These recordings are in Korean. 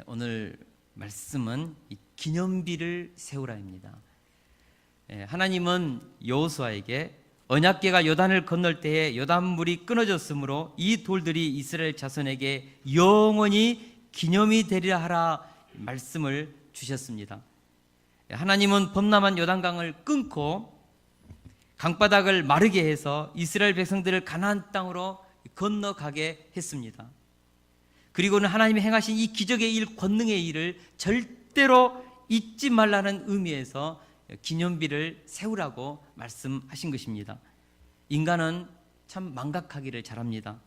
오늘 말씀은 이 기념비를 세우라입니다. 하나님은 여호수아에게 언약궤가 요단을 건널 때에 요단물이 끊어졌으므로 이 돌들이 이스라엘 자손에게 영원히 기념이 되리라 하라 말씀을 주셨습니다. 하나님은 범람한 요단강을 끊고 강바닥을 마르게 해서 이스라엘 백성들을 가나안 땅으로 건너가게 했습니다. 그리고는 하나님이 행하신 이 기적의 일, 권능의 일을 절대로 잊지 말라는 의미에서 기념비를 세우라고 말씀하신 것입니다. 인간은 참 망각하기를 잘합니다.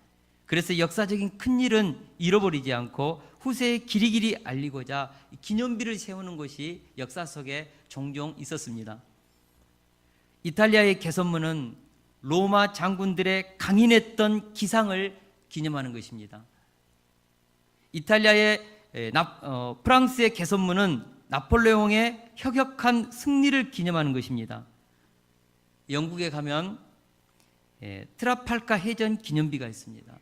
그래서 역사적인 큰 일은 잃어버리지 않고 후세에 길이길이 알리고자 기념비를 세우는 것이 역사 속에 종종 있었습니다. 이탈리아의 개선문은 로마 장군들의 강인했던 기상을 기념하는 것입니다. 이탈리아의 프랑스의 개선문은 나폴레옹의 혁혁한 승리를 기념하는 것입니다. 영국에 가면 트라팔가 해전 기념비가 있습니다.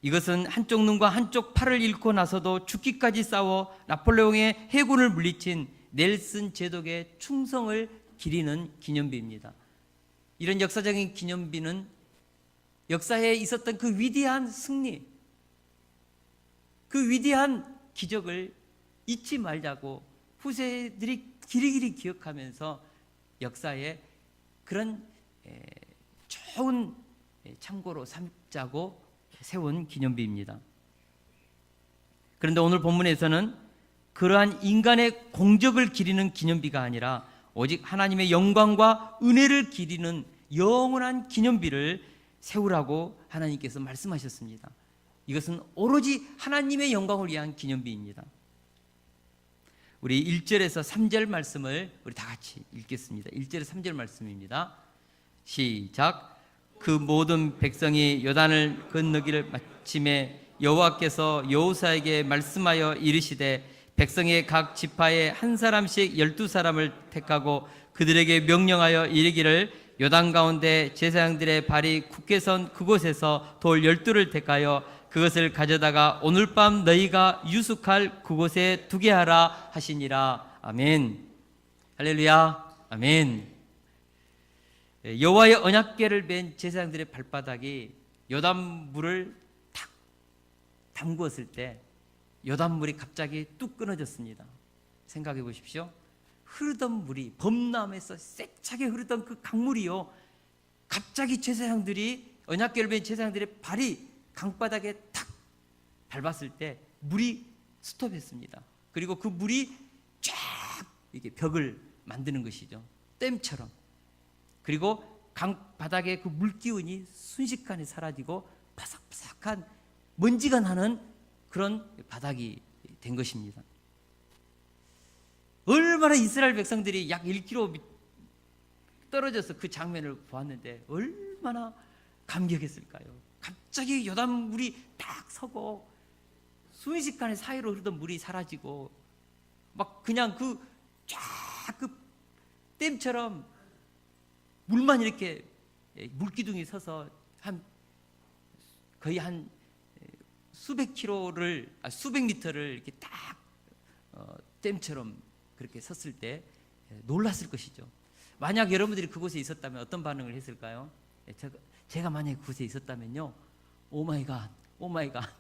이것은 한쪽 눈과 한쪽 팔을 잃고 나서도 죽기까지 싸워 나폴레옹의 해군을 물리친 넬슨 제독의 충성을 기리는 기념비입니다. 이런 역사적인 기념비는 역사에 있었던 그 위대한 승리, 그 위대한 기적을 잊지 말자고 후세들이 길이길이 기억하면서 역사에 그런 좋은 참고로 삼자고 세운 기념비입니다. 그런데 오늘 본문에서는 그러한 인간의 공적을 기리는 기념비가 아니라 오직 하나님의 영광과 은혜를 기리는 영원한 기념비를 세우라고 하나님께서 말씀하셨습니다. 이것은 오로지 하나님의 영광을 위한 기념비입니다. 우리 1절에서 3절 말씀을 우리 다 같이 읽겠습니다. 1절에서 3절 말씀입니다. 시작. 그 모든 백성이 요단을 건너기를 마침에 여호와께서 여호수아에게 말씀하여 이르시되 백성의 각 지파에 한 사람씩 12사람을 택하고 그들에게 명령하여 이르기를 요단 가운데 제사장들의 발이 굳게 선 그곳에서 돌 12를 택하여 그것을 가져다가 오늘 밤 너희가 유숙할 그곳에 두게 하라 하시니라. 아멘. 할렐루야. 아멘. 여호와의 언약궤를 맨 제사장들의 발바닥이 요단물을 탁 담그었을 때 요단물이 갑자기 뚝 끊어졌습니다. 생각해 보십시오. 흐르던 물이 범람에서 세차게 흐르던 그 강물이요, 갑자기 제사장들이 언약궤를 맨 제사장들의 발이 강바닥에 탁 밟았을 때 물이 스톱했습니다. 그리고 그 물이 쫙 이렇게 벽을 만드는 것이죠. 댐처럼. 그리고 강바닥에 그 물기운이 순식간에 사라지고 바삭바삭한 먼지가 나는 그런 바닥이 된 것입니다. 얼마나 이스라엘 백성들이 약 1km 떨어져서 그 장면을 보았는데 얼마나 감격했을까요? 갑자기 요단물이 딱 서고 순식간에 사이로 흐르던 물이 사라지고 막 그냥 그 쫙 그 댐처럼 물만 이렇게 물기둥이 서서 거의 한 수백 미터를 이렇게 딱 댐처럼 그렇게 섰을 때 놀랐을 것이죠. 만약 여러분들이 그곳에 있었다면 어떤 반응을 했을까요? 제가 만약에 그곳에 있었다면요, 오마이갓, 오마이갓,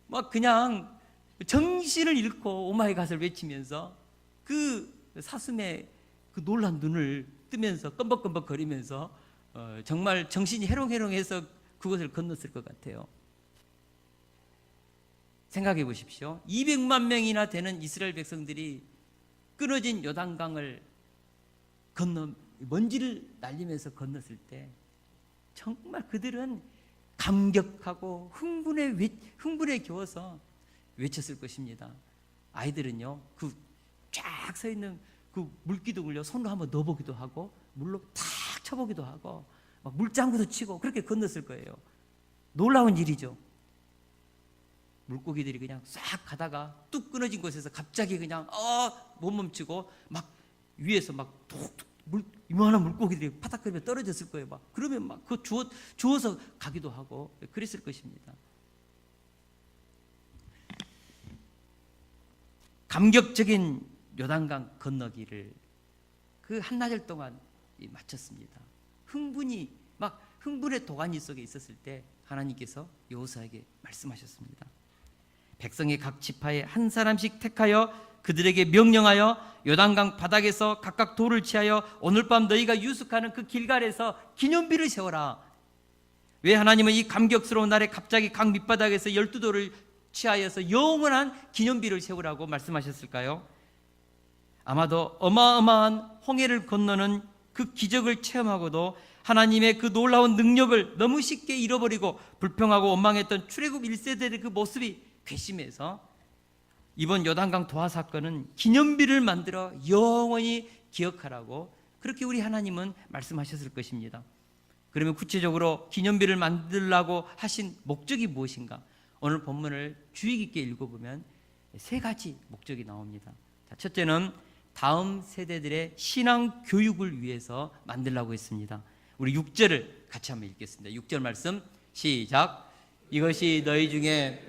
막 그냥 정신을 잃고 오마이갓을 외치면서 그 사슴의 그 놀란 눈을 뜨면서 껌벅껌벅 거리면서 정말 정신이 해롱해롱해서 그곳을 건넜을 것 같아요. 생각해 보십시오. 200만 명이나 되는 이스라엘 백성들이 끊어진 요단강을 건너 먼지를 날리면서 건넜을 때 정말 그들은 감격하고 흥분에 겨워서 외쳤을 것입니다. 아이들은요, 그 쫙 서 있는 그 물기둥을요 손으로 한번 넣어보기도 하고 물로 탁 쳐보기도 하고 막 물장구도 치고 그렇게 건넜을 거예요. 놀라운 일이죠. 물고기들이 그냥 싹 가다가 뚝 끊어진 곳에서 갑자기 그냥 못 멈추고 막 위에서 막 툭툭 이만한 물고기들이 파닥거리며 떨어졌을 거예요. 막 그러면 막 그 주워서 가기도 하고 그랬을 것입니다. 감격적인 요단강 건너기를 그 한나절 동안 마쳤습니다. 흥분의 도가니 속에 있었을 때 하나님께서 여호수아에게 말씀하셨습니다. 백성의 각 지파에 한 사람씩 택하여 그들에게 명령하여 요단강 바닥에서 각각 돌을 취하여 오늘 밤 너희가 유숙하는 그 길갈에서 기념비를 세워라. 왜 하나님은 이 감격스러운 날에 갑자기 강 밑바닥에서 12돌을 취하여서 영원한 기념비를 세우라고 말씀하셨을까요? 아마도 어마어마한 홍해를 건너는 그 기적을 체험하고도 하나님의 그 놀라운 능력을 너무 쉽게 잃어버리고 불평하고 원망했던 출애굽 1세대의 그 모습이 괘씸해서 이번 요단강 도하 사건은 기념비를 만들어 영원히 기억하라고 그렇게 우리 하나님은 말씀하셨을 것입니다. 그러면 구체적으로 기념비를 만들라고 하신 목적이 무엇인가? 오늘 본문을 주의 깊게 읽어보면 세 가지 목적이 나옵니다. 첫째는 다음 세대들의 신앙 교육을 위해서 만들라고 했습니다. 우리 6절을 같이 한번 읽겠습니다. 6절 말씀 시작. 이것이 너희 중에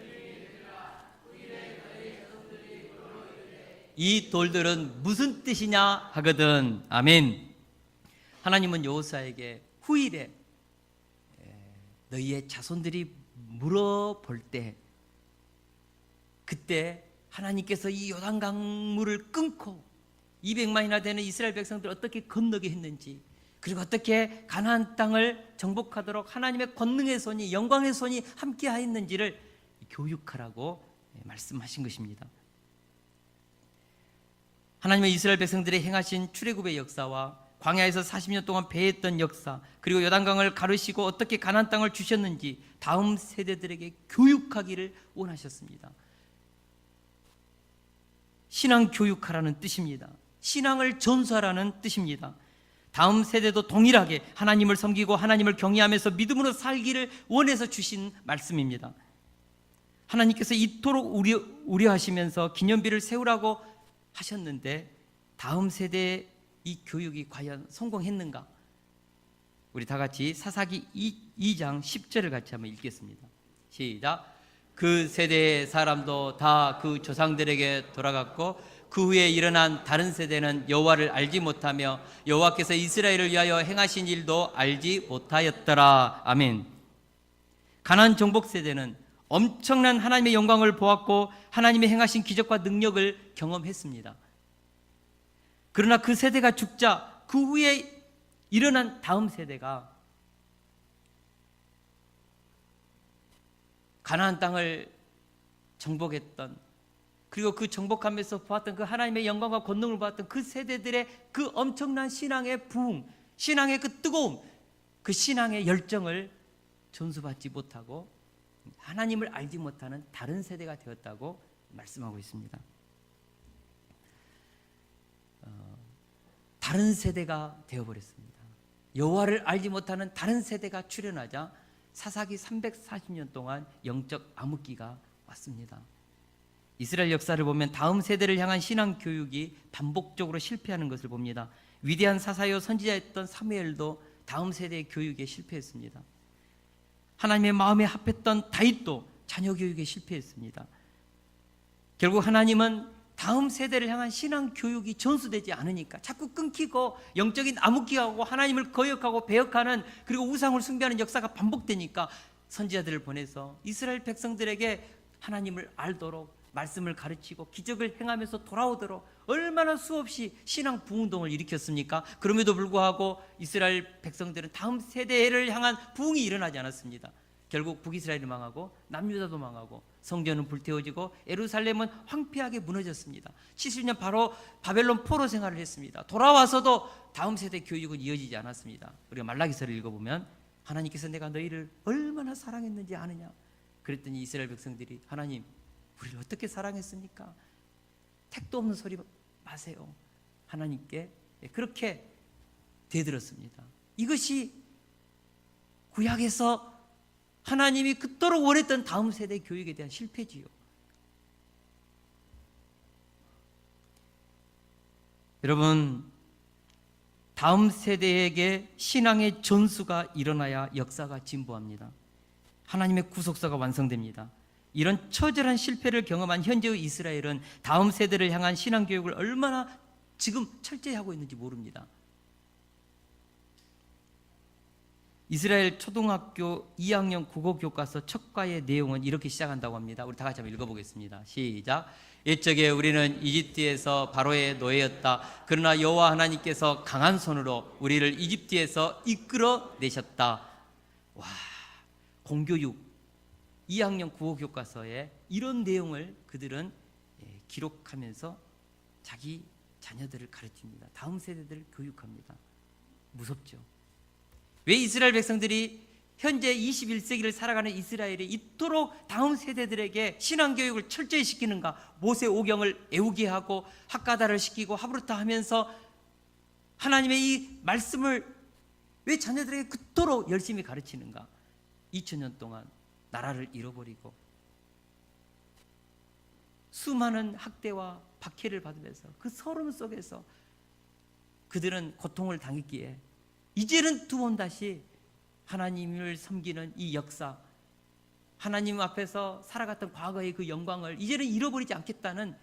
이 돌들은 무슨 뜻이냐 하거든. 아멘. 하나님은 여호수아에게 후일에 너희의 자손들이 물어볼 때 그때 하나님께서 이 요단강물을 끊고 200만이나 되는 이스라엘 백성들 어떻게 건너게 했는지, 그리고 어떻게 가나안 땅을 정복하도록 하나님의 권능의 손이, 영광의 손이 함께 하였는지를 교육하라고 말씀하신 것입니다. 하나님은 이스라엘 백성들의 행하신 출애굽의 역사와 광야에서 40년 동안 배했던 역사, 그리고 요단강을 가르시고 어떻게 가나안 땅을 주셨는지 다음 세대들에게 교육하기를 원하셨습니다. 신앙 교육하라는 뜻입니다. 신앙을 전수하라는 뜻입니다. 다음 세대도 동일하게 하나님을 섬기고 하나님을 경외하면서 믿음으로 살기를 원해서 주신 말씀입니다. 하나님께서 이토록 우려하시면서 기념비를 세우라고 하셨는데 다음 세대의 이 교육이 과연 성공했는가? 우리 다 같이 사사기 2장 10절을 같이 한번 읽겠습니다. 시작. 그 세대의 사람도 다 그 조상들에게 돌아갔고 그 후에 일어난 다른 세대는 여호와를 알지 못하며 여호와께서 이스라엘을 위하여 행하신 일도 알지 못하였더라. 아멘. 가나안 정복 세대는 엄청난 하나님의 영광을 보았고 하나님의 행하신 기적과 능력을 경험했습니다. 그러나 그 세대가 죽자 그 후에 일어난 다음 세대가 가나안 땅을 정복했던, 그리고 그 정복하면서 보았던 그 하나님의 영광과 권능을 보았던 그 세대들의 그 엄청난 신앙의 부흥, 신앙의 그 뜨거움, 그 신앙의 열정을 전수받지 못하고 하나님을 알지 못하는 다른 세대가 되었다고 말씀하고 있습니다. 다른 세대가 되어버렸습니다. 여호와를 알지 못하는 다른 세대가 출현하자 사사기 340년 동안 영적 암흑기가 왔습니다. 이스라엘 역사를 보면 다음 세대를 향한 신앙 교육이 반복적으로 실패하는 것을 봅니다. 위대한 사사요 선지자였던 사무엘도 다음 세대의 교육에 실패했습니다. 하나님의 마음에 합했던 다윗도 자녀 교육에 실패했습니다. 결국 하나님은 다음 세대를 향한 신앙 교육이 전수되지 않으니까 자꾸 끊기고 영적인 암흑기가 오고 하나님을 거역하고 배역하는, 그리고 우상을 숭배하는 역사가 반복되니까 선지자들을 보내서 이스라엘 백성들에게 하나님을 알도록 말씀을 가르치고 기적을 행하면서 돌아오도록 얼마나 수없이 신앙 부흥동을 일으켰습니까? 그럼에도 불구하고 이스라엘 백성들은 다음 세대를 향한 부흥이 일어나지 않았습니다. 결국 북이스라엘이 망하고 남유다도 망하고 성전은 불태워지고 예루살렘은 황폐하게 무너졌습니다. 70년 바로 바벨론 포로 생활을 했습니다. 돌아와서도 다음 세대 교육은 이어지지 않았습니다. 우리가 말라기서를 읽어보면 하나님께서 내가 너희를 얼마나 사랑했는지 아느냐? 그랬더니 이스라엘 백성들이 하나님 우리를 어떻게 사랑했습니까? 택도 없는 소리 마세요. 하나님께 그렇게 대들었습니다. 이것이 구약에서 하나님이 그토록 원했던 다음 세대 교육에 대한 실패지요. 여러분, 다음 세대에게 신앙의 전수가 일어나야 역사가 진보합니다. 하나님의 구속사가 완성됩니다. 이런 처절한 실패를 경험한 현재의 이스라엘은 다음 세대를 향한 신앙교육을 얼마나 지금 철저히 하고 있는지 모릅니다. 이스라엘 초등학교 2학년 국어교과서 첫 과의 내용은 이렇게 시작한다고 합니다. 우리 다 같이 한번 읽어보겠습니다. 시작. 옛적에 우리는 이집트에서 바로의 노예였다. 그러나 여호와 하나님께서 강한 손으로 우리를 이집트에서 이끌어 내셨다. 와, 공교육 2학년 국어교과서에 이런 내용을 그들은 기록하면서 자기 자녀들을 가르칩니다. 다음 세대들을 교육합니다. 무섭죠. 왜 이스라엘 백성들이 현재 21세기를 살아가는 이스라엘이 이토록 다음 세대들에게 신앙교육을 철저히 시키는가? 모세 오경을 애우게 하고 학가다를 시키고 하브루타 하면서 하나님의 이 말씀을 왜 자녀들에게 그토록 열심히 가르치는가? 2000년 동안 나라를 잃어버리고 수많은 학대와 박해를 받으면서 그 서름 속에서 그들은 고통을 당했기에 이제는 두 번 다시 하나님을 섬기는 이 역사, 하나님 앞에서 살아갔던 과거의 그 영광을 이제는 잃어버리지 않겠다는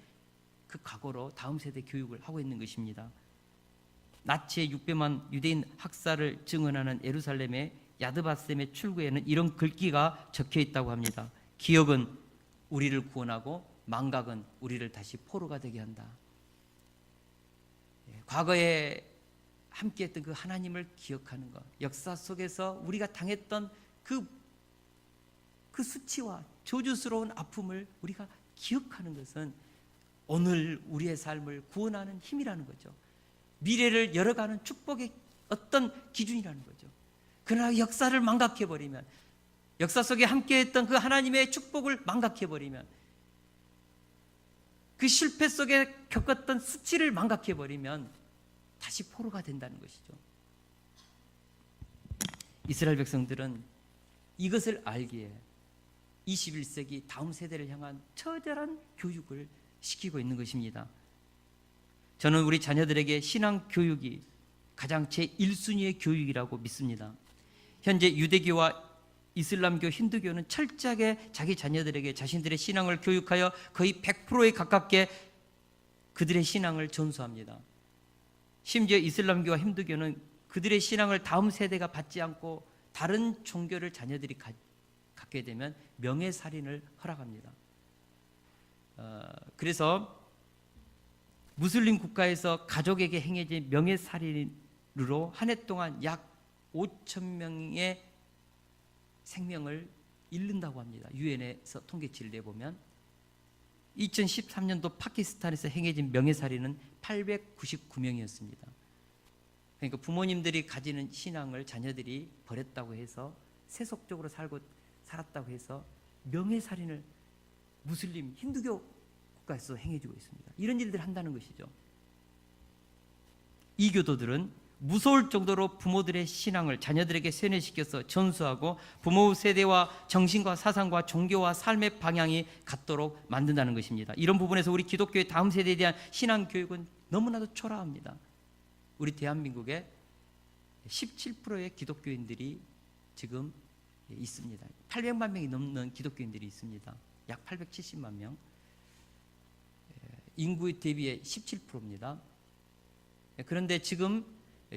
그 각오로 다음 세대 교육을 하고 있는 것입니다. 나치의 600만 유대인 학살을 증언하는 예루살렘의 야드바셈의 출구에는 이런 글귀가 적혀 있다고 합니다. 기억은 우리를 구원하고 망각은 우리를 다시 포로가 되게 한다. 과거에 함께했던 그 하나님을 기억하는 것, 역사 속에서 우리가 당했던 그 수치와 저주스러운 아픔을 우리가 기억하는 것은 오늘 우리의 삶을 구원하는 힘이라는 거죠. 미래를 열어가는 축복의 어떤 기준이라는 거죠. 그러나 역사를 망각해버리면, 역사 속에 함께했던 그 하나님의 축복을 망각해버리면, 그 실패 속에 겪었던 수치를 망각해버리면 다시 포로가 된다는 것이죠. 이스라엘 백성들은 이것을 알기에 21세기 다음 세대를 향한 처절한 교육을 시키고 있는 것입니다. 저는 우리 자녀들에게 신앙 교육이 가장 제1순위의 교육이라고 믿습니다. 현재 유대교와 이슬람교, 힌두교는 철저하게 자기 자녀들에게 자신들의 신앙을 교육하여 거의 100%에 가깝게 그들의 신앙을 전수합니다. 심지어 이슬람교와 힌두교는 그들의 신앙을 다음 세대가 받지 않고 다른 종교를 자녀들이 갖게 되면 명예살인을 허락합니다. 그래서 무슬림 국가에서 가족에게 행해진 명예살인으로 한 해 동안 약 5,000명의 생명을 잃는다고 합니다. 유엔에서 통계치를 내보면 2013년도 파키스탄에서 행해진 명예살인은 899명이었습니다. 그러니까 부모님들이 가지는 신앙을 자녀들이 버렸다고 해서 세속적으로 살았다고 해서 명예살인을 무슬림, 힌두교 국가에서 행해주고 있습니다. 이런 일들을 한다는 것이죠. 이 교도들은 무서울 정도로 부모들의 신앙을 자녀들에게 세뇌시켜서 전수하고 부모 세대와 정신과 사상과 종교와 삶의 방향이 같도록 만든다는 것입니다. 이런 부분에서 우리 기독교의 다음 세대에 대한 신앙 교육은 너무나도 초라합니다. 우리 대한민국에 17%의 기독교인들이 지금 있습니다. 800만 명이 넘는 기독교인들이 있습니다. 약 870만 명. 인구 대비의 17%입니다. 그런데 지금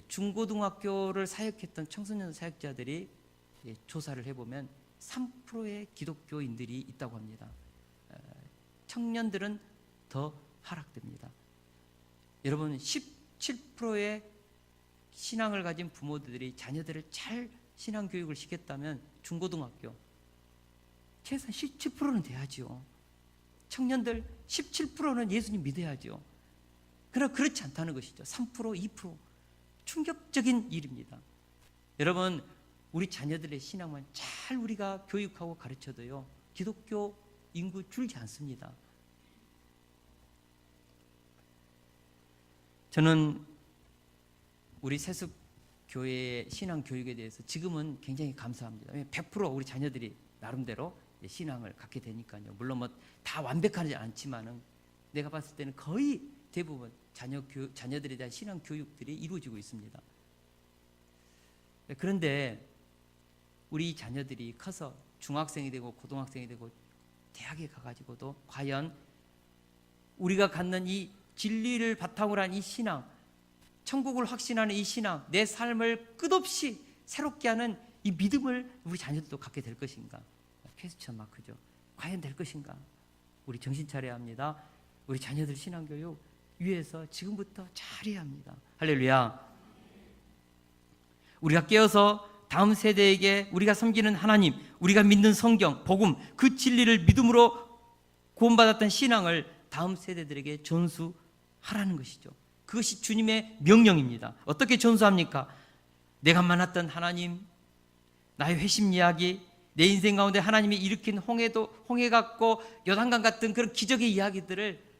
중고등학교를 사역했던 청소년 사역자들이 조사를 해보면 3%의 기독교인들이 있다고 합니다. 청년들은 더 하락됩니다. 여러분, 17%의 신앙을 가진 부모들이 자녀들을 잘 신앙교육을 시켰다면 중고등학교 최소한 17%는 돼야죠. 청년들 17%는 예수님 믿어야죠. 그러나 그렇지 않다는 것이죠. 3%, 2%. 충격적인 일입니다. 여러분, 우리 자녀들의 신앙만 잘 우리가 교육하고 가르쳐도요, 기독교 인구 줄지 않습니다. 저는 우리 세습교회의 신앙 교육에 대해서 지금은 굉장히 감사합니다. 100% 우리 자녀들이 나름대로 신앙을 갖게 되니까요. 물론 뭐 다 완벽하지 않지만은 내가 봤을 때는 거의 대부분 자녀들에 대한 신앙 교육들이 이루어지고 있습니다. 그런데 우리 자녀들이 커서 중학생이 되고 고등학생이 되고 대학에 가가지고도 과연 우리가 갖는 이 진리를 바탕으로 한 이 신앙, 천국을 확신하는 이 신앙, 내 삶을 끝없이 새롭게 하는 이 믿음을 우리 자녀들도 갖게 될 것인가? 퀘스천 마크죠. 과연 될 것인가? 우리 정신 차려야 합니다. 우리 자녀들 신앙교육 위해서 지금부터 잘해야 합니다. 할렐루야. 우리가 깨어서 다음 세대에게 우리가 섬기는 하나님, 우리가 믿는 성경, 복음, 그 진리를 믿음으로 구원받았던 신앙을 다음 세대들에게 전수하라는 것이죠. 그것이 주님의 명령입니다. 어떻게 전수합니까? 내가 만났던 하나님, 나의 회심 이야기, 내 인생 가운데 하나님이 일으킨 홍해 같고 요단강 같은 그런 기적의 이야기들을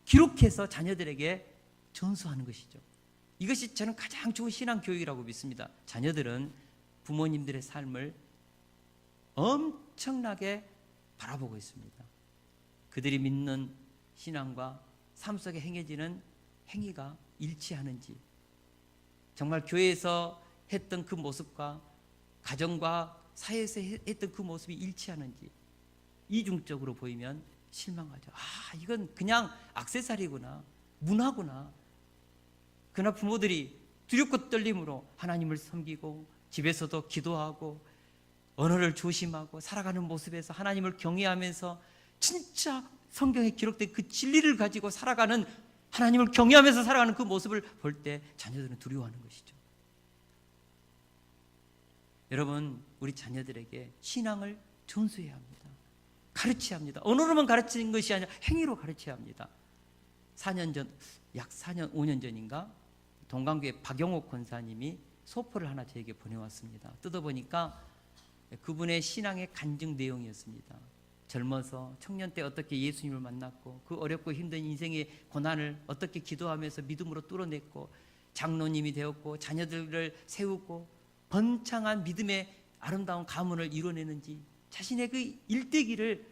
기록해서 자녀들에게 전수하는 것이죠. 이것이 저는 가장 좋은 신앙 교육이라고 믿습니다. 자녀들은 부모님들의 삶을 엄청나게 바라보고 있습니다. 그들이 믿는 신앙과 삶 속에 행해지는 행위가 일치하는지, 정말 교회에서 했던 그 모습과 가정과 사회에서 했던 그 모습이 일치하는지, 이중적으로 보이면 실망하죠. 이건 그냥 액세서리구나, 문화구나. 그러나 부모들이 두렵고 떨림으로 하나님을 섬기고 집에서도 기도하고 언어를 조심하고 살아가는 모습에서 하나님을 경외하면서 진짜 성경에 기록된 그 진리를 가지고 살아가는, 하나님을 경외하면서 살아가는 그 모습을 볼 때 자녀들은 두려워하는 것이죠. 여러분, 우리 자녀들에게 신앙을 전수해야 합니다. 가르쳐야 합니다. 언어로만 가르치는 것이 아니라 행위로 가르쳐야 합니다. 4년 전, 약 4년, 5년 전인가 동강교회 박영옥 권사님이 소포를 하나 저에게 보내왔습니다. 뜯어보니까 그분의 신앙의 간증 내용이었습니다. 젊어서 청년 때 어떻게 예수님을 만났고 그 어렵고 힘든 인생의 고난을 어떻게 기도하면서 믿음으로 뚫어냈고 장로님이 되었고 자녀들을 세우고 번창한 믿음의 아름다운 가문을 이뤄내는지 자신의 그 일대기를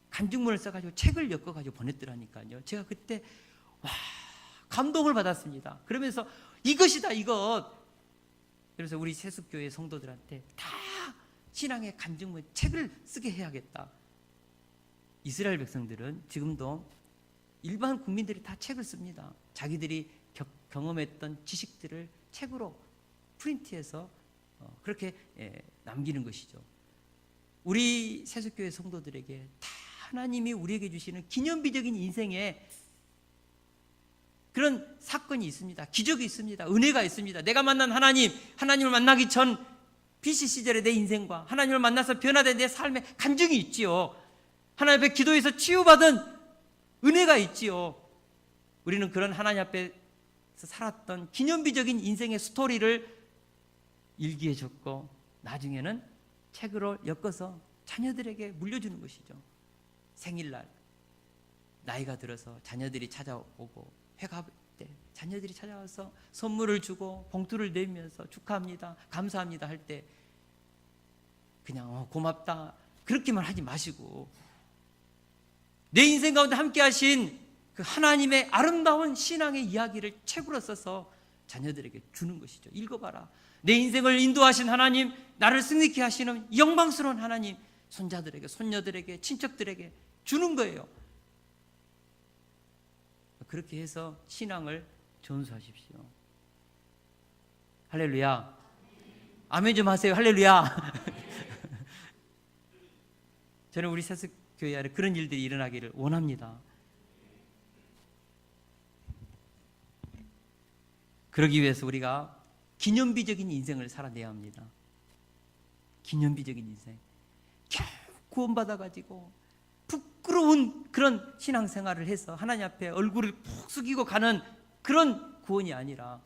간증문을 써가지고 책을 엮어가지고 보냈더라니까요. 제가 그때 감동을 받았습니다. 그러면서 이것이다, 이것. 그래서 우리 세숫교회 성도들한테 다 신앙의 간증문 책을 쓰게 해야겠다. 이스라엘 백성들은 지금도 일반 국민들이 다 책을 씁니다. 자기들이 경험했던 지식들을 책으로 프린트해서 그렇게 남기는 것이죠. 우리 세숫교회 성도들에게 다 하나님이 우리에게 주시는 기념비적인 인생에 그런 사건이 있습니다. 기적이 있습니다. 은혜가 있습니다. 내가 만난 하나님을 만나기 전 BC 시절의 내 인생과 하나님을 만나서 변화된 내 삶의 간증이 있지요. 하나님 앞에 기도해서 치유받은 은혜가 있지요. 우리는 그런 하나님 앞에서 살았던 기념비적인 인생의 스토리를 일기에 적고 나중에는 책으로 엮어서 자녀들에게 물려주는 것이죠. 생일날 나이가 들어서 자녀들이 찾아오고 회가 때 자녀들이 찾아와서 선물을 주고 봉투를 내밀면서 축하합니다, 감사합니다 할 때 그냥 고맙다 그렇게만 하지 마시고 내 인생 가운데 함께 하신 그 하나님의 아름다운 신앙의 이야기를 책으로 써서 자녀들에게 주는 것이죠. 읽어봐라. 내 인생을 인도하신 하나님, 나를 승리케 하시는 영광스러운 하나님, 손자들에게, 손녀들에게, 친척들에게 주는 거예요. 그렇게 해서 신앙을 전수하십시오. 할렐루야. 아멘 좀 하세요. 할렐루야. 저는 우리 세숫교회 안에 그런 일들이 일어나기를 원합니다. 그러기 위해서 우리가 기념비적인 인생을 살아내야 합니다. 기념비적인 인생. 겨우 구원받아가지고 부끄러운 그런 신앙생활을 해서 하나님 앞에 얼굴을 푹 숙이고 가는 그런 구원이 아니라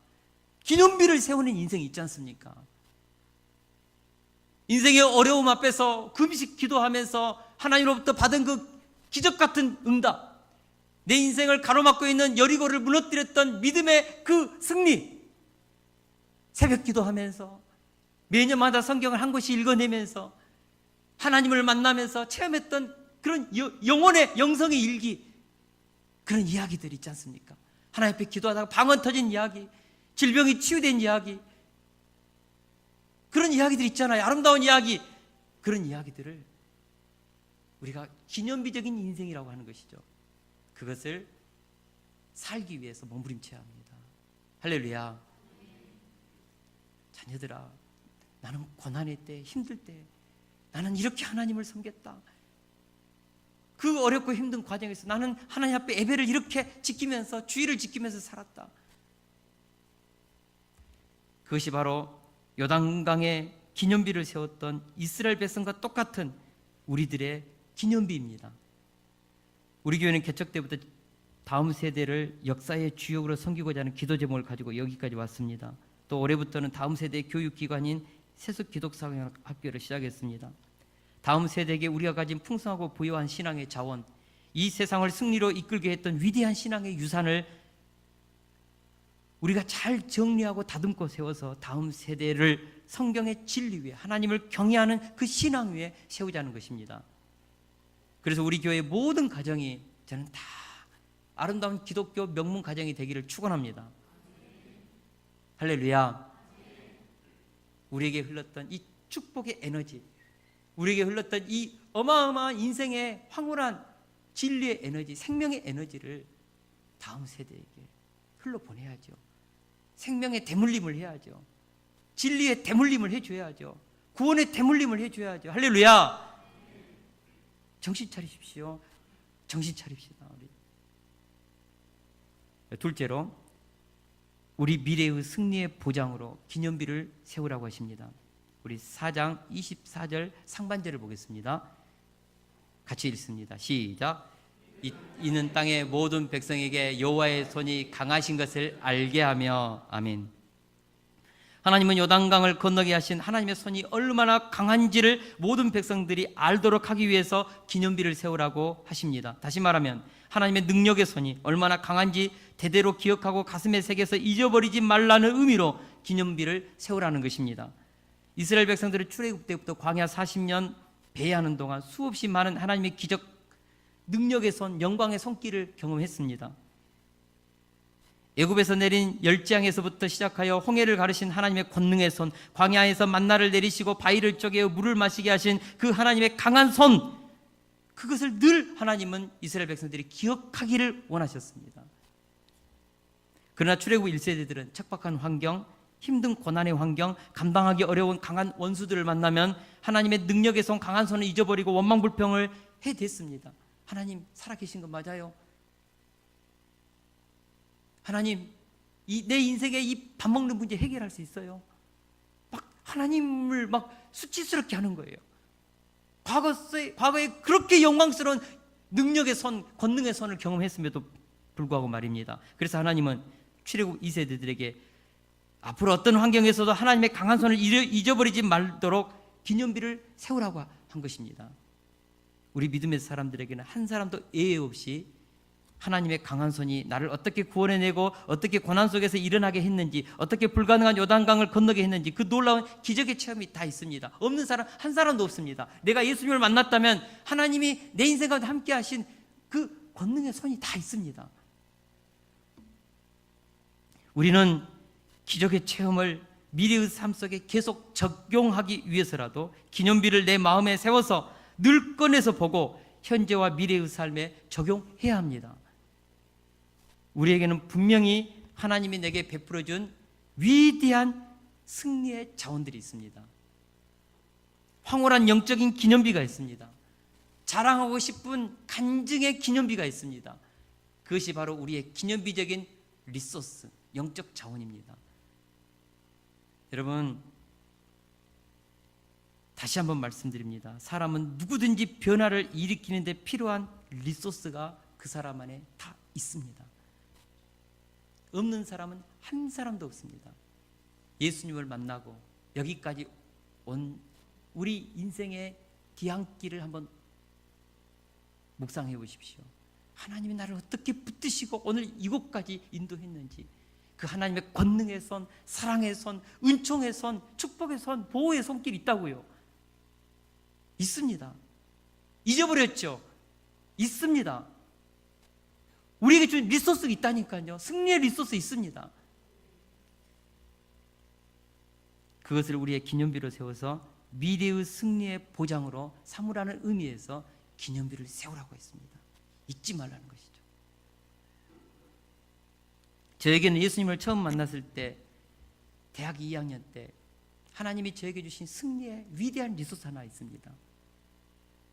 기념비를 세우는 인생이 있지 않습니까? 인생의 어려움 앞에서 금식 기도하면서 하나님으로부터 받은 그 기적 같은 응답, 내 인생을 가로막고 있는 여리고를 무너뜨렸던 믿음의 그 승리, 새벽 기도하면서 매년마다 성경을 한 곳씩 읽어내면서 하나님을 만나면서 체험했던 그런 영혼의 영성의 일기, 그런 이야기들 있지 않습니까? 하나님 앞에 기도하다가 방언 터진 이야기, 질병이 치유된 이야기, 그런 이야기들 있잖아요. 아름다운 이야기. 그런 이야기들을 우리가 기념비적인 인생이라고 하는 것이죠. 그것을 살기 위해서 몸부림쳐야 합니다. 할렐루야. 자녀들아, 나는 고난의 때, 힘들 때 나는 이렇게 하나님을 섬겼다. 그 어렵고 힘든 과정에서 나는 하나님 앞에 예배를 이렇게 지키면서, 주의를 지키면서 살았다. 그것이 바로 요단강에 기념비를 세웠던 이스라엘 백성과 똑같은 우리들의 기념비입니다. 우리 교회는 개척 때부터 다음 세대를 역사의 주역으로 섬기고자 하는 기도 제목을 가지고 여기까지 왔습니다. 또 올해부터는 다음 세대의 교육기관인 세속기독사학교를 시작했습니다. 다음 세대에게 우리가 가진 풍성하고 부유한 신앙의 자원, 이 세상을 승리로 이끌게 했던 위대한 신앙의 유산을 우리가 잘 정리하고 다듬고 세워서 다음 세대를 성경의 진리 위에, 하나님을 경외하는 그 신앙 위에 세우자는 것입니다. 그래서 우리 교회의 모든 가정이 저는 다 아름다운 기독교 명문 가정이 되기를 축원합니다. 할렐루야. 우리에게 흘렀던 이 축복의 에너지, 우리에게 흘렀던 이 어마어마한 인생의 황홀한 진리의 에너지, 생명의 에너지를 다음 세대에게 흘러보내야죠. 생명의 대물림을 해야죠. 진리의 대물림을 해줘야죠. 구원의 대물림을 해줘야죠. 할렐루야. 정신 차리십시오. 정신 차립시다. 우리. 둘째로, 우리 미래의 승리의 보장으로 기념비를 세우라고 하십니다. 우리 4장 24절 상반절을 보겠습니다. 같이 읽습니다. 시작. 이는 땅의 모든 백성에게 여호와의 손이 강하신 것을 알게 하며. 아멘. 하나님은 요단강을 건너게 하신 하나님의 손이 얼마나 강한지를 모든 백성들이 알도록 하기 위해서 기념비를 세우라고 하십니다. 다시 말하면 하나님의 능력의 손이 얼마나 강한지 대대로 기억하고 가슴에 새겨서 잊어버리지 말라는 의미로 기념비를 세우라는 것입니다. 이스라엘 백성들은 출애굽 때부터 광야 40년 배회하는 동안 수없이 많은 하나님의 기적, 능력의 손, 영광의 손길을 경험했습니다. 애굽에서 내린 열지양에서부터 시작하여 홍해를 가르신 하나님의 권능의 손, 광야에서 만나를 내리시고 바위를 쪼개어 물을 마시게 하신 그 하나님의 강한 손, 그것을 늘 하나님은 이스라엘 백성들이 기억하기를 원하셨습니다. 그러나 출애굽 1세대들은 척박한 환경, 힘든 고난의 환경, 감당하기 어려운 강한 원수들을 만나면 하나님의 능력의 손, 강한 손을 잊어버리고 원망불평을 해댔습니다. 하나님 살아계신 거 맞아요? 하나님, 내 인생의 이 밥 먹는 문제 해결할 수 있어요? 막 하나님을 막 수치스럽게 하는 거예요. 과거에 그렇게 영광스러운 능력의 손, 권능의 손을 경험했음에도 불구하고 말입니다. 그래서 하나님은 출애굽 2세대들에게 앞으로 어떤 환경에서도 하나님의 강한 손을 잊어버리지 말도록 기념비를 세우라고 한 것입니다. 우리 믿음의 사람들에게는 한 사람도 예외 없이 하나님의 강한 손이 나를 어떻게 구원해내고 어떻게 고난 속에서 일어나게 했는지, 어떻게 불가능한 요단강을 건너게 했는지 그 놀라운 기적의 체험이 다 있습니다. 없는 사람 한 사람도 없습니다. 내가 예수님을 만났다면 하나님이 내 인생 가운데 함께 하신 그 권능의 손이 다 있습니다. 우리는 기적의 체험을 미래의 삶 속에 계속 적용하기 위해서라도 기념비를 내 마음에 세워서 늘 꺼내서 보고 현재와 미래의 삶에 적용해야 합니다. 우리에게는 분명히 하나님이 내게 베풀어준 위대한 승리의 자원들이 있습니다. 황홀한 영적인 기념비가 있습니다. 자랑하고 싶은 간증의 기념비가 있습니다. 그것이 바로 우리의 기념비적인 리소스, 영적 자원입니다. 여러분, 다시 한번 말씀드립니다. 사람은 누구든지 변화를 일으키는 데 필요한 리소스가 그 사람 안에 다 있습니다. 없는 사람은 한 사람도 없습니다. 예수님을 만나고 여기까지 온 우리 인생의 뒤안길을 한번 묵상해 보십시오. 하나님이 나를 어떻게 붙드시고 오늘 이곳까지 인도했는지, 그 하나님의 권능의 손, 사랑의 손, 은총의 손, 축복의 손, 보호의 손길이 있다고요. 있습니다. 잊어버렸죠? 있습니다. 우리에게 준 리소스가 있다니까요. 승리의 리소스 있습니다. 그것을 우리의 기념비로 세워서 미래의 승리의 보장으로 삼으라는 의미에서 기념비를 세우라고 했습니다. 잊지 말라는 것이죠. 저에게는 예수님을 처음 만났을 때 대학 2학년 때 하나님이 저에게 주신 승리의 위대한 리소스 하나 있습니다.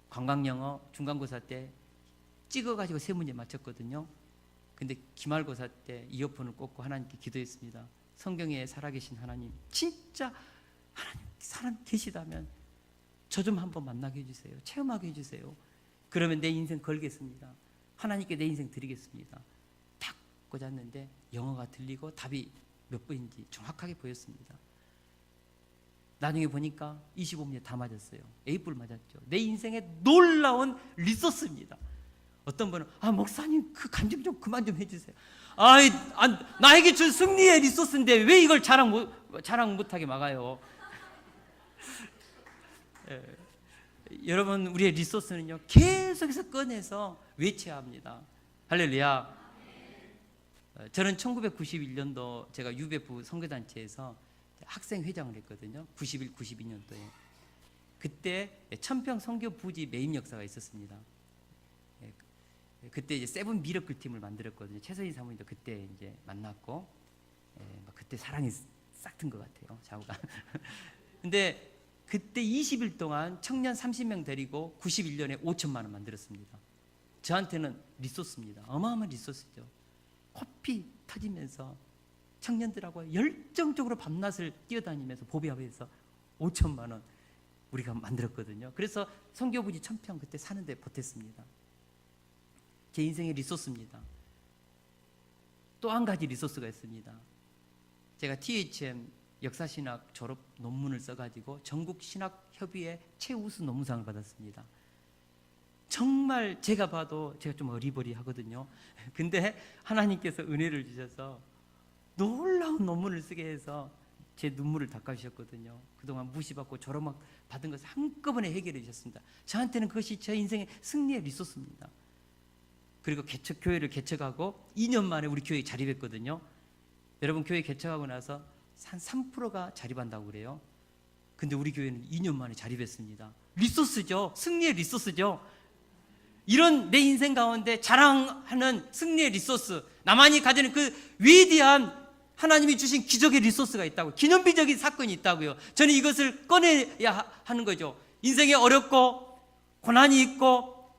관광영어 중간고사 때 찍어가지고 세 문제 맞췄거든요. 근데 기말고사 때 이어폰을 꽂고 하나님께 기도했습니다. 성경에 살아계신 하나님, 진짜 하나님 살아 계시다면 저 좀 한번 만나게 해주세요. 체험하게 해주세요. 그러면 내 인생 걸겠습니다. 하나님께 내 인생 드리겠습니다. 탁 꽂았는데 영어가 들리고 답이 몇 번인지 정확하게 보였습니다. 나중에 보니까 25문제 다 맞았어요. A뿔 맞았죠. 내 인생의 놀라운 리소스입니다. 어떤 분은 목사님 그 간증 좀 그만 좀 해주세요. 나에게 준 승리의 리소스인데 왜 이걸 자랑 못하게 막아요? 여러분, 우리의 리소스는요 계속해서 꺼내서 외쳐야 합니다. 할렐루야. 저는 1991년도 제가 유배부 선교단체에서 학생회장을 했거든요. 91, 92년도에. 그때 천평 선교 부지 매입 역사가 있었습니다. 그때 이제 세븐 미러클 팀을 만들었거든요. 최선희 사모님도 그때 이제 만났고, 그때 사랑이 싹 튼 것 같아요, 좌우가. 근데 그때 20일 동안 청년 30명 데리고 91년에 5천만 원 만들었습니다. 저한테는 리소스입니다. 어마어마한 리소스죠. 코피 터지면서 청년들하고 열정적으로 밤낮을 뛰어다니면서 보배합에서 5천만 원 우리가 만들었거든요. 그래서 선교부지 천평 그때 사는데 보탰습니다. 제 인생의 리소스입니다. 또 한 가지 리소스가 있습니다. 제가 THM 역사신학 졸업 논문을 써가지고 전국신학협의회 최우수 논문상을 받았습니다. 정말 제가 봐도 제가 좀 어리버리하거든요. 근데 하나님께서 은혜를 주셔서 놀라운 논문을 쓰게 해서 제 눈물을 닦아주셨거든요. 그동안 무시받고 졸업 받은 것을 한꺼번에 해결해 주셨습니다. 저한테는 그것이 제 인생의 승리의 리소스입니다. 그리고 교회를 개척하고 2년 만에 우리 교회에 자립했거든요. 여러분, 교회 개척하고 나서 한 3%가 자립한다고 그래요. 근데 우리 교회는 2년 만에 자립했습니다. 리소스죠. 승리의 리소스죠. 이런 내 인생 가운데 자랑하는 승리의 리소스, 나만이 가지는 그 위대한 하나님이 주신 기적의 리소스가 있다고, 기념비적인 사건이 있다고요. 저는 이것을 꺼내야 하는 거죠. 인생에 어렵고 고난이 있고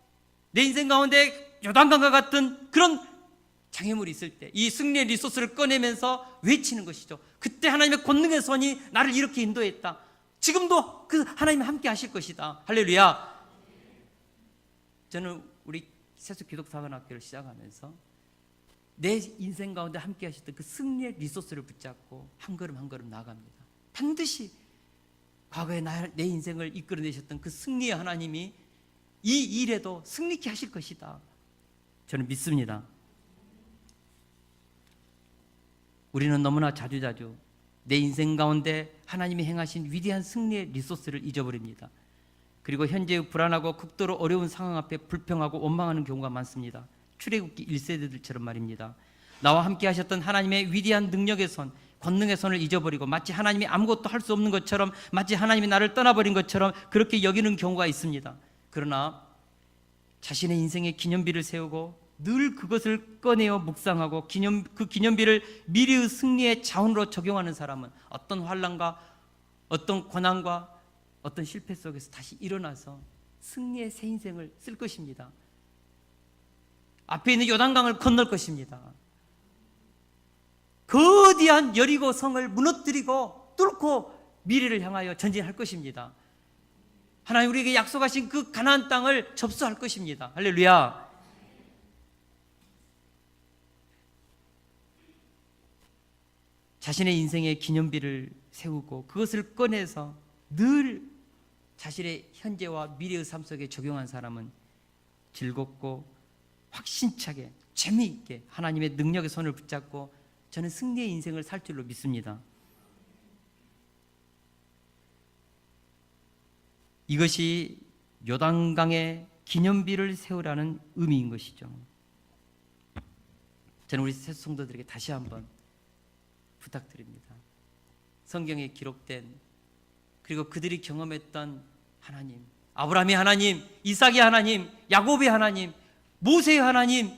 내 인생 가운데 요단강과 같은 그런 장애물이 있을 때 이 승리의 리소스를 꺼내면서 외치는 것이죠. 그때 하나님의 권능의 손이 나를 이렇게 인도했다. 지금도 그 하나님이 함께 하실 것이다. 할렐루야. 저는 우리 세수 기독사관학교를 시작하면서 내 인생 가운데 함께 하셨던 그 승리의 리소스를 붙잡고 한 걸음 한 걸음 나아갑니다. 반드시 과거에 내 인생을 이끌어내셨던 그 승리의 하나님이 이 일에도 승리케 하실 것이다. 저는 믿습니다. 우리는 너무나 자주자주 내 인생 가운데 하나님이 행하신 위대한 승리의 리소스를 잊어버립니다. 그리고 현재의 불안하고 극도로 어려운 상황 앞에 불평하고 원망하는 경우가 많습니다. 출애굽기 1세대들처럼 말입니다. 나와 함께 하셨던 하나님의 위대한 능력의 손, 권능의 손을 잊어버리고 마치 하나님이 아무것도 할 수 없는 것처럼, 마치 하나님이 나를 떠나버린 것처럼 그렇게 여기는 경우가 있습니다. 그러나 자신의 인생의 기념비를 세우고 늘 그것을 꺼내어 묵상하고 그 기념비를 미래의 승리의 자원으로 적용하는 사람은 어떤 환난과 어떤 고난과 어떤 실패 속에서 다시 일어나서 승리의 새 인생을 쓸 것입니다. 앞에 있는 요단강을 건널 것입니다. 거대한 여리고 성을 무너뜨리고 뚫고 미래를 향하여 전진할 것입니다. 하나님 우리에게 약속하신 그 가나안 땅을 접수할 것입니다. 할렐루야. 자신의 인생의 기념비를 세우고 그것을 꺼내서 늘 자신의 현재와 미래의 삶 속에 적용한 사람은 즐겁고 확신차게 재미있게 하나님의 능력의 손을 붙잡고 저는 승리의 인생을 살 줄로 믿습니다. 이것이 요단강에 기념비를 세우라는 의미인 것이죠. 저는 우리 세수 성도들에게 다시 한번 부탁드립니다. 성경에 기록된 그리고 그들이 경험했던 하나님, 아브라함의 하나님, 이삭의 하나님, 야곱의 하나님, 모세의 하나님,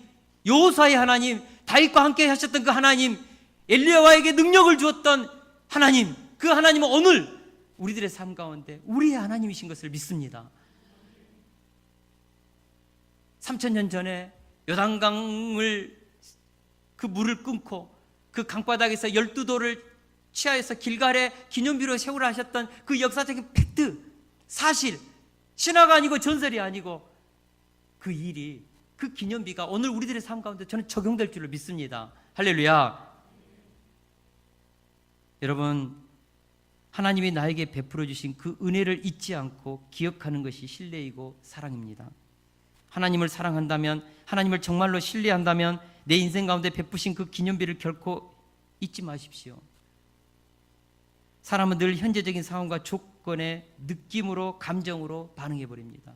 여호수아의 하나님, 다윗과 함께 하셨던 그 하나님, 엘리야와에게 능력을 주었던 하나님, 그 하나님은 오늘 우리들의 삶 가운데 우리의 하나님이신 것을 믿습니다. 3000년 전에 요단강을 그 물을 끊고 그 강바닥에서 12돌을 취하여서 길갈에 기념비로 세우라 하셨던 그 역사적인 팩트, 사실, 신화가 아니고 전설이 아니고 그 일이, 그 기념비가 오늘 우리들의 삶 가운데 저는 적용될 줄을 믿습니다. 할렐루야. 여러분, 하나님이 나에게 베풀어 주신 그 은혜를 잊지 않고 기억하는 것이 신뢰이고 사랑입니다. 하나님을 사랑한다면, 하나님을 정말로 신뢰한다면 내 인생 가운데 베푸신 그 기념비를 결코 잊지 마십시오. 사람은 늘 현재적인 상황과 조건에 느낌으로, 감정으로 반응해 버립니다.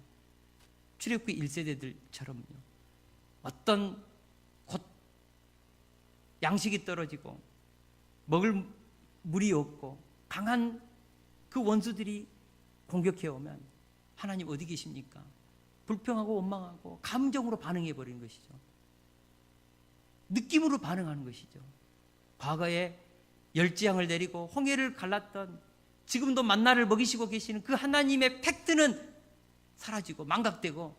출애굽기 1세대들처럼요. 어떤 곧 양식이 떨어지고 먹을 물이 없고 강한 그 원수들이 공격해 오면 하나님 어디 계십니까? 불평하고 원망하고 감정으로 반응해 버리는 것이죠. 느낌으로 반응하는 것이죠. 과거에 열지양을 내리고 홍해를 갈랐던, 지금도 만나를 먹이시고 계시는 그 하나님의 팩트는 사라지고 망각되고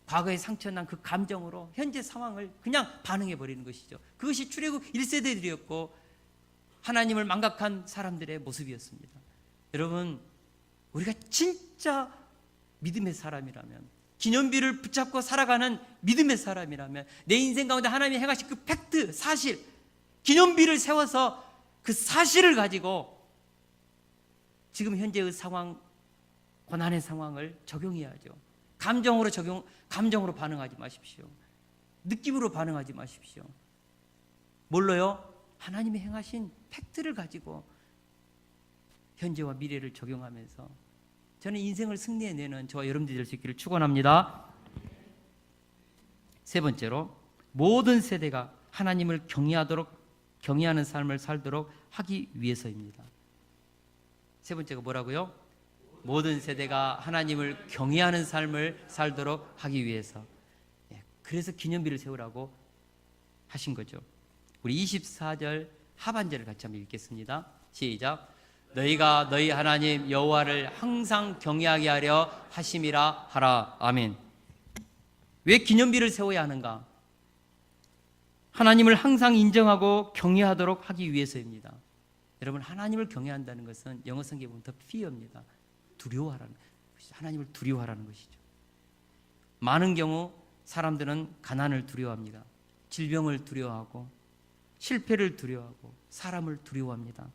과거에 상처난 그 감정으로 현재 상황을 그냥 반응해 버리는 것이죠. 그것이 출애굽 1세대들이었고 하나님을 망각한 사람들의 모습이었습니다. 여러분, 우리가 진짜 믿음의 사람이라면, 기념비를 붙잡고 살아가는 믿음의 사람이라면, 내 인생 가운데 하나님이 행하신 그 팩트, 사실, 기념비를 세워서 그 사실을 가지고 지금 현재의 상황, 고난의 상황을 적용해야죠. 감정으로 반응하지 마십시오. 느낌으로 반응하지 마십시오. 뭘로요? 하나님이 행하신 팩트를 가지고 현재와 미래를 적용하면서 저는 인생을 승리해내는 저와 여러분들이 될 수 있기를 축원합니다. 세 번째로, 모든 세대가 하나님을 경외하는 삶을 살도록 하기 위해서입니다. 세 번째가 뭐라고요? 모든 세대가 하나님을 경외하는 삶을 살도록 하기 위해서. 그래서 기념비를 세우라고 하신 거죠. 우리 24절 하반절을 같이 한번 읽겠습니다. 시작. 너희가 너희 하나님 여호와를 항상 경외하게 하려 하심이라 하라. 아멘. 왜 기념비를 세워야 하는가? 하나님을 항상 인정하고 경외하도록 하기 위해서입니다. 여러분, 하나님을 경외한다는 것은 영어 성경에 보면 더 fear입니다. 두려워하라는 것이죠. 하나님을 두려워하라는 것이죠. 많은 경우 사람들은 가난을 두려워합니다. 질병을 두려워하고 실패를 두려워하고 사람을 두려워합니다.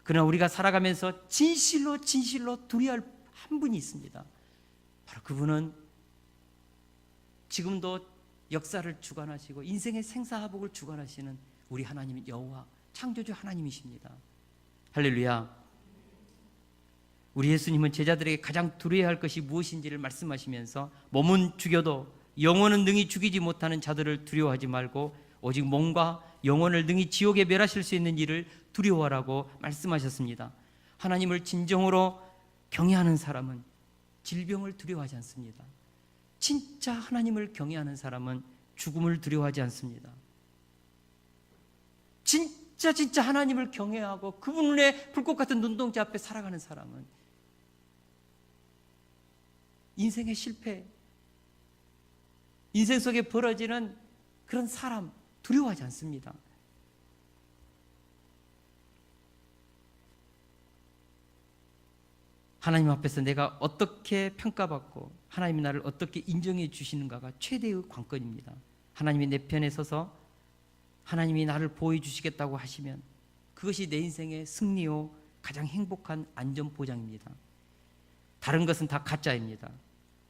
그러나 우리가 살아가면서 진실로 두려워할 한 분이 있습니다. 바로 그분은 지금도 역사를 주관하시고 인생의 생사화복을 주관하시는 우리 하나님 여호와, 창조주 하나님이십니다. 할렐루야. 우리 예수님은 제자들에게 가장 두려워할 것이 무엇인지를 말씀하시면서 몸은 죽여도 영혼은 능히 죽이지 못하는 자들을 두려워하지 말고 오직 몸과 영혼을 능히 지옥에 멸하실 수 있는 일을 두려워하라고 말씀하셨습니다. 하나님을 진정으로 경외하는 사람은 질병을 두려워하지 않습니다. 진짜 하나님을 경외하는 사람은 죽음을 두려워하지 않습니다. 진짜 하나님을 경외하고 그분의 불꽃 같은 눈동자 앞에 살아가는 사람은 인생의 실패, 인생 속에 벌어지는 그런 사람 두려워하지 않습니다. 하나님 앞에서 내가 어떻게 평가받고 하나님이 나를 어떻게 인정해 주시는가가 최대의 관건입니다. 하나님이 내 편에 서서 하나님이 나를 보호해 주시겠다고 하시면 그것이 내 인생의 승리요 가장 행복한 안전보장입니다. 다른 것은 다 가짜입니다.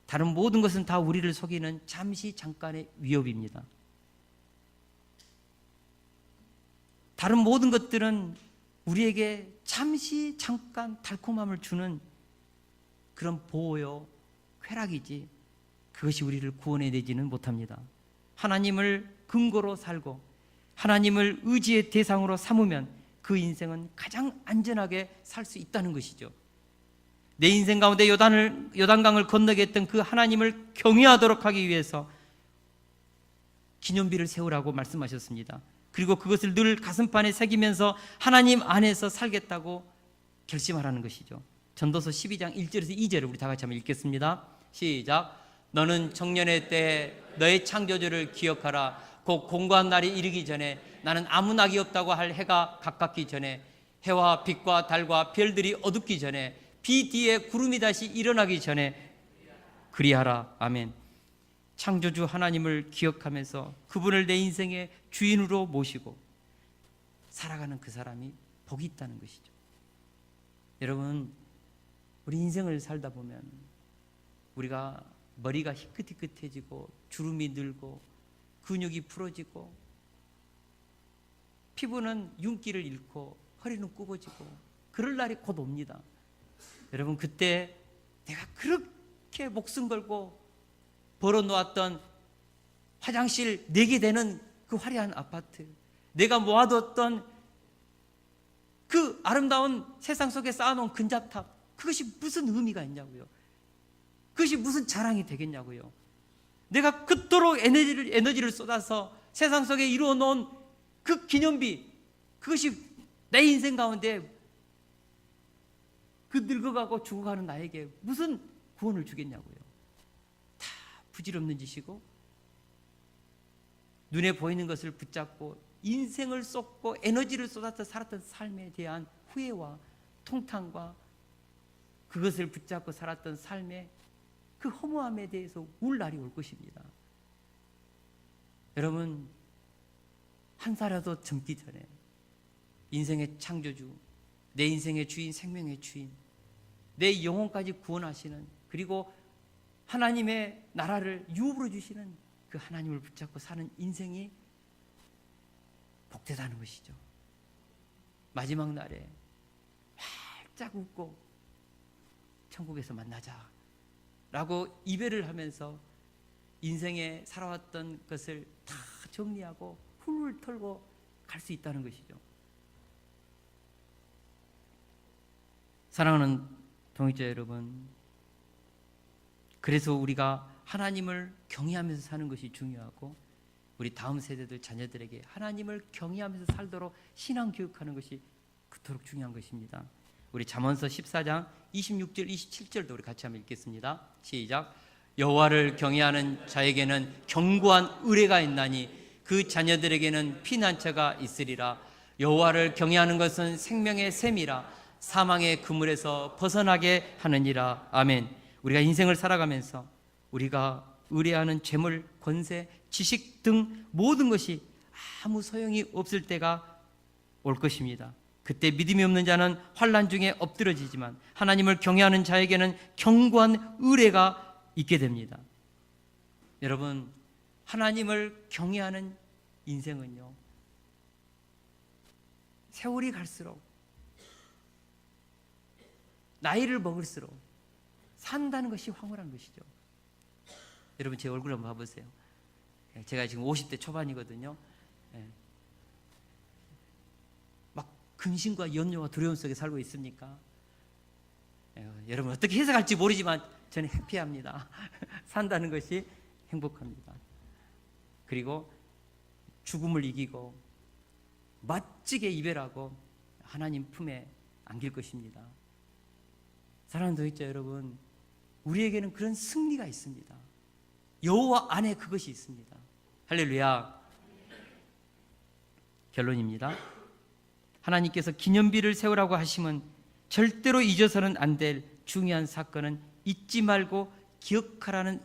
다른 모든 것은 다 우리를 속이는 잠깐의 위협입니다. 다른 모든 것들은 우리에게 잠깐 달콤함을 주는 그런 보호요 쾌락이지 그것이 우리를 구원해내지는 못합니다. 하나님을 근거로 살고 하나님을 의지의 대상으로 삼으면 그 인생은 가장 안전하게 살 수 있다는 것이죠. 내 인생 가운데 요단강을 건너게 했던 그 하나님을 경외하도록 하기 위해서 기념비를 세우라고 말씀하셨습니다. 그리고 그것을 늘 가슴판에 새기면서 하나님 안에서 살겠다고 결심하라는 것이죠. 전도서 12장 1절에서 2절을 우리 다 같이 한번 읽겠습니다. 시작. 너는 청년의 때 너의 창조주를 기억하라. 곧 공고한 날이 이르기 전에 나는 아무 낙이 없다고 할 해가 가깝기 전에 해와 빛과 달과 별들이 어둡기 전에 비 뒤에 구름이 다시 일어나기 전에 그리하라. 아멘. 창조주 하나님을 기억하면서 그분을 내 인생의 주인으로 모시고 살아가는 그 사람이 복이 있다는 것이죠. 여러분, 우리 인생을 살다 보면 우리가 머리가 희끗희끗해지고 주름이 늘고 근육이 부러지고 피부는 윤기를 잃고 허리는 굽어지고 그럴 날이 곧 옵니다. 여러분, 그때 내가 그렇게 목숨 걸고 벌어놓았던 화장실 4개 되는 그 화려한 아파트, 내가 모아뒀던 그 아름다운 세상 속에 쌓아놓은 근접탑, 그것이 무슨 의미가 있냐고요. 그것이 무슨 자랑이 되겠냐고요. 내가 그토록 에너지를 쏟아서 세상 속에 이루어놓은 그 기념비, 그것이 내 인생 가운데 그 늙어가고 죽어가는 나에게 무슨 구원을 주겠냐고요. 다 부질없는 짓이고 눈에 보이는 것을 붙잡고 인생을 쏟고 에너지를 쏟아서 살았던 삶에 대한 후회와 통탄과 그것을 붙잡고 살았던 삶의 그 허무함에 대해서 울 날이 올 것입니다. 여러분, 한 살이라도 젊기 전에 인생의 창조주, 내 인생의 주인, 생명의 주인, 내 영혼까지 구원하시는, 그리고 하나님의 나라를 유업으로 주시는 그 하나님을 붙잡고 사는 인생이 복되다는 것이죠. 마지막 날에 활짝 웃고 천국에서 만나자 라고 이별을 하면서 인생에 살아왔던 것을 다 정리하고 훌훌 털고 갈 수 있다는 것이죠. 사랑하는 동역자 여러분, 그래서 우리가 하나님을 경외하면서 사는 것이 중요하고 우리 다음 세대들 자녀들에게 하나님을 경외하면서 살도록 신앙 교육하는 것이 그토록 중요한 것입니다. 우리 잠언서 14장 26절 27절도 우리 같이 한번 읽겠습니다. 시작. 여호와를 경외하는 자에게는 견고한 의뢰가 있나니 그 자녀들에게는 피난처가 있으리라. 여호와를 경외하는 것은 생명의 샘이라 사망의 그물에서 벗어나게 하느니라. 아멘. 우리가 인생을 살아가면서 우리가 의뢰하는 재물, 권세, 지식 등 모든 것이 아무 소용이 없을 때가 올 것입니다. 그때 믿음이 없는 자는 환난 중에 엎드러지지만 하나님을 경외하는 자에게는 견고한 의뢰가 있게 됩니다. 여러분, 하나님을 경외하는 인생은요, 세월이 갈수록 나이를 먹을수록 산다는 것이 황홀한 것이죠. 여러분, 제 얼굴 한번 봐보세요. 제가 지금 50대 초반이거든요. 막 근심과 염려와 두려움 속에 살고 있습니까? 여러분, 어떻게 해석할지 모르지만 저는 해피합니다. 산다는 것이 행복합니다. 그리고 죽음을 이기고 멋지게 이별하고 하나님 품에 안길 것입니다. 사랑하는 동역자 여러분, 우리에게는 그런 승리가 있습니다. 여호와 안에 그것이 있습니다. 할렐루야. 결론입니다. 하나님께서 기념비를 세우라고 하시면 절대로 잊어서는 안 될 중요한 사건은 잊지 말고 기억하라는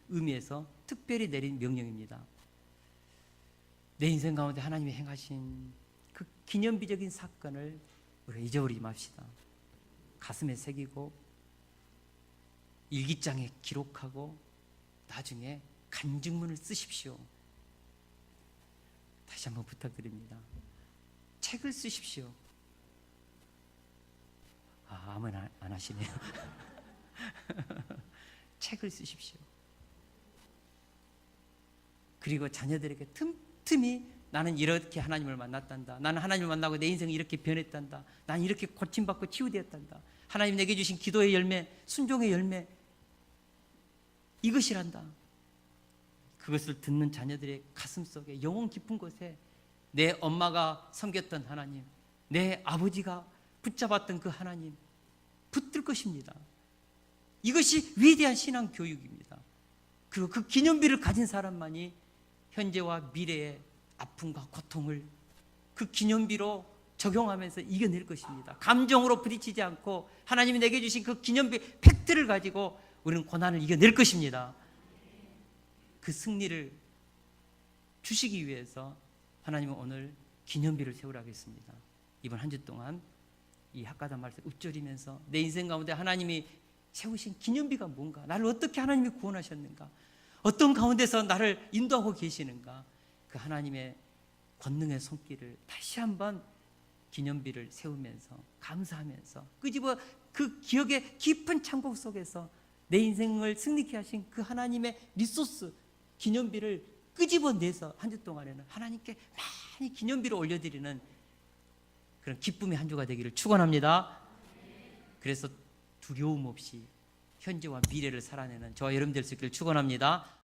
의미에서 특별히 내린 명령입니다. 내 인생 가운데 하나님이 행하신 그 기념비적인 사건을 우리가 잊어버리지 맙시다. 가슴에 새기고 일기장에 기록하고 나중에 간증문을 쓰십시오. 다시 한번 부탁드립니다. 책을 쓰십시오. 아무나 안 하시네요. 책을 쓰십시오. 그리고 자녀들에게 틈틈이 나는 이렇게 하나님을 만났단다. 나는 하나님을 만나고 내 인생이 이렇게 변했단다. 나는 이렇게 고침받고 치유되었단다. 하나님 내게 주신 기도의 열매, 순종의 열매, 이것이란다. 그것을 듣는 자녀들의 가슴 속에, 영혼 깊은 곳에 내 엄마가 섬겼던 하나님, 내 아버지가 붙잡았던 그 하나님 붙들 것입니다. 이것이 위대한 신앙 교육입니다. 그리고 그 기념비를 가진 사람만이 현재와 미래의 아픔과 고통을 그 기념비로 적용하면서 이겨낼 것입니다. 감정으로 부딪히지 않고 하나님이 내게 주신 그 기념비 팩트를 가지고 우리는 고난을 이겨낼 것입니다. 그 승리를 주시기 위해서 하나님은 오늘 기념비를 세우라 하겠습니다. 이번 한 주 동안 이 학가다 말씀 읊조리면서 내 인생 가운데 하나님이 세우신 기념비가 뭔가, 나를 어떻게 하나님이 구원하셨는가, 어떤 가운데서 나를 인도하고 계시는가, 그 하나님의 권능의 손길을 다시 한번 기념비를 세우면서 감사하면서 끄집어 그 기억의 깊은 창고 속에서 내 인생을 승리케 하신 그 하나님의 리소스 기념비를 끄집어내서 한 주 동안에는 하나님께 많이 기념비를 올려드리는 그런 기쁨의 한 주가 되기를 축원합니다. 그래서 두려움 없이 현재와 미래를 살아내는 저와 여러분 될 수 있기를 축원합니다.